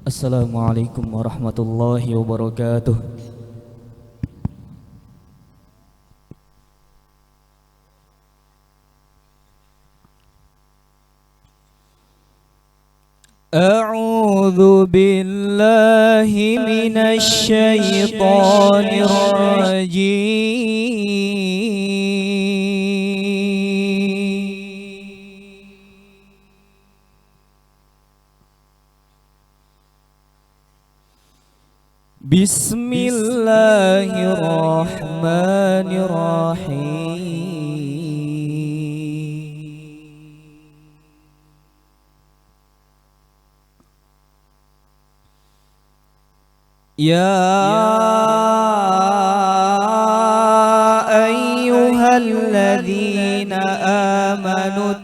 Assalamualaikum warahmatullahi wabarakatuh. A'udzu billahi minasy syaithanir rajim. Bismillahirrahmanirrahim. Ya ayyuhalladzina amanu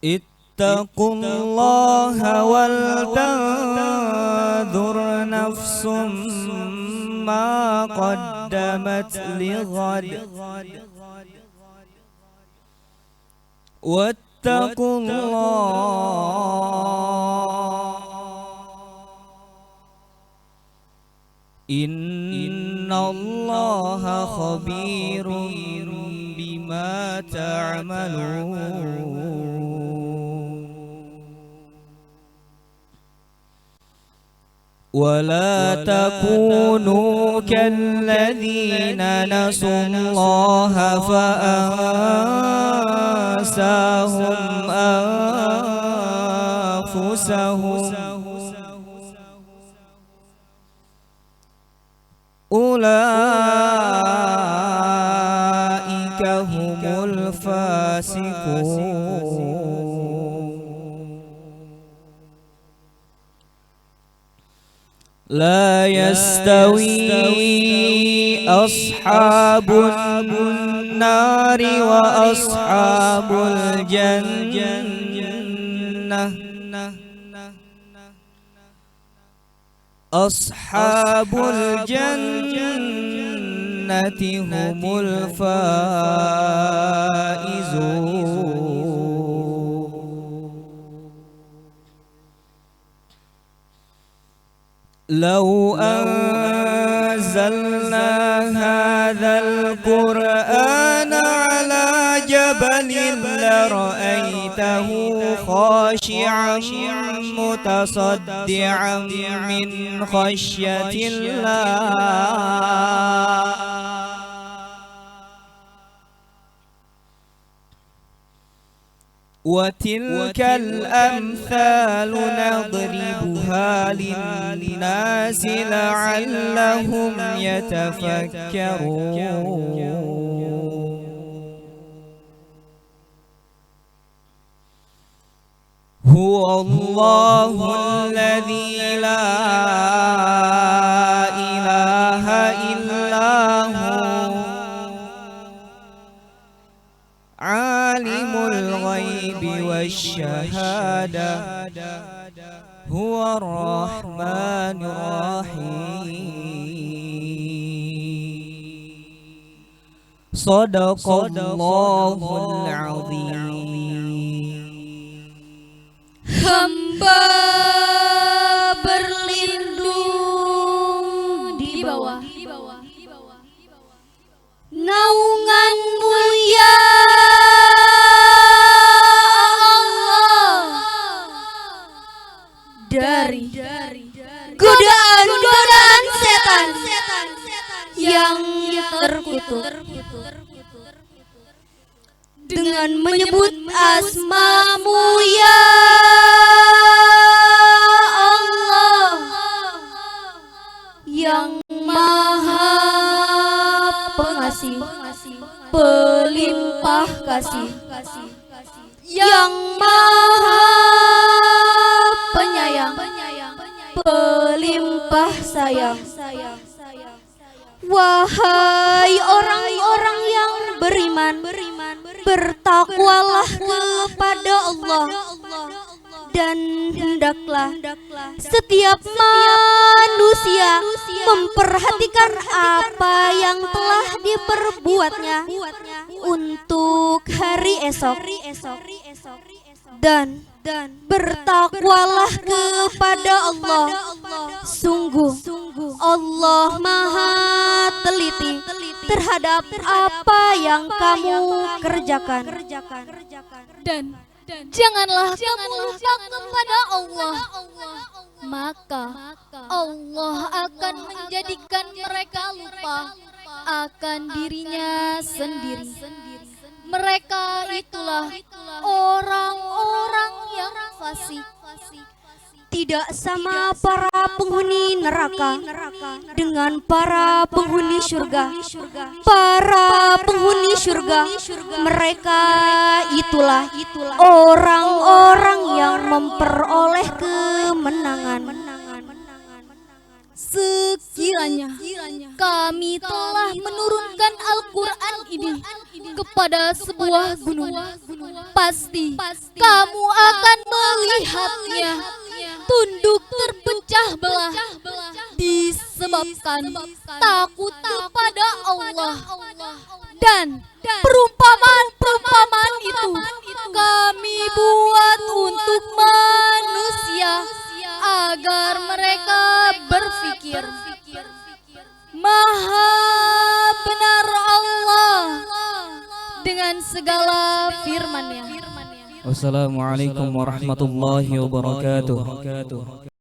ittaqullaha wal tanzur nafsum ma qaddamat lighad wattaqullah innallaha khabirum bima ta'malun. ولا تكونوا كالذين نسوا الله فأنساهم أنفسهم أولئك هم الفاسقون. لا يستوي أصحاب النار وأصحاب الجنة أصحاب الجنة هم الفائزون. لو أنزلنا هذا القرآن على جبل لرأيته خاشعا متصدعا من خشية الله. وتلك الأمثال نضربها للناس لعلهم يتفكرون. هو الله الذي لا إله إلا هو عالم الغيب والشهادة هو الرحمن الرحيم. صدق الله العظيم. Hamba berlindung di bawah naungan-Mu ya Allah, dari godaan-godaan setan yang terkutuk, dengan menyebut asma-Mu ya Allah yang maha pengasih, pelimpah kasih, yang maha penyayang, pelimpah sayang. Wahai orang-orang yang beriman, bertakwalah kepada Allah Dan hendaklah setiap manusia memperhatikan apa yang telah diperbuatnya untuk hari esok. Dan bertakwalah kepada Allah. Sungguh Allah Maha teliti terhadap apa yang kamu kerjakan. Dan janganlah kamu lupa kepada Allah, maka Allah akan menjadikan mereka lupa akan dirinya sendiri. Mereka itulah orang-orang yang fasik. Tidak sama para penghuni neraka dengan para penghuni surga. Para penghuni surga, mereka itulah orang-orang yang memperoleh kemenangan. Sekiranya kami telah menurunkan Al-Quran ini kepada sebuah gunung, pasti kamu akan melihatnya tunduk terpecah belah disebabkan takut kepada Allah. Dan perumpamaan itu kami buat untuk manusia agar mereka berpikir. Maha benar Allah dengan segala firman-Nya. Wassalamualaikum warahmatullahi wabarakatuh.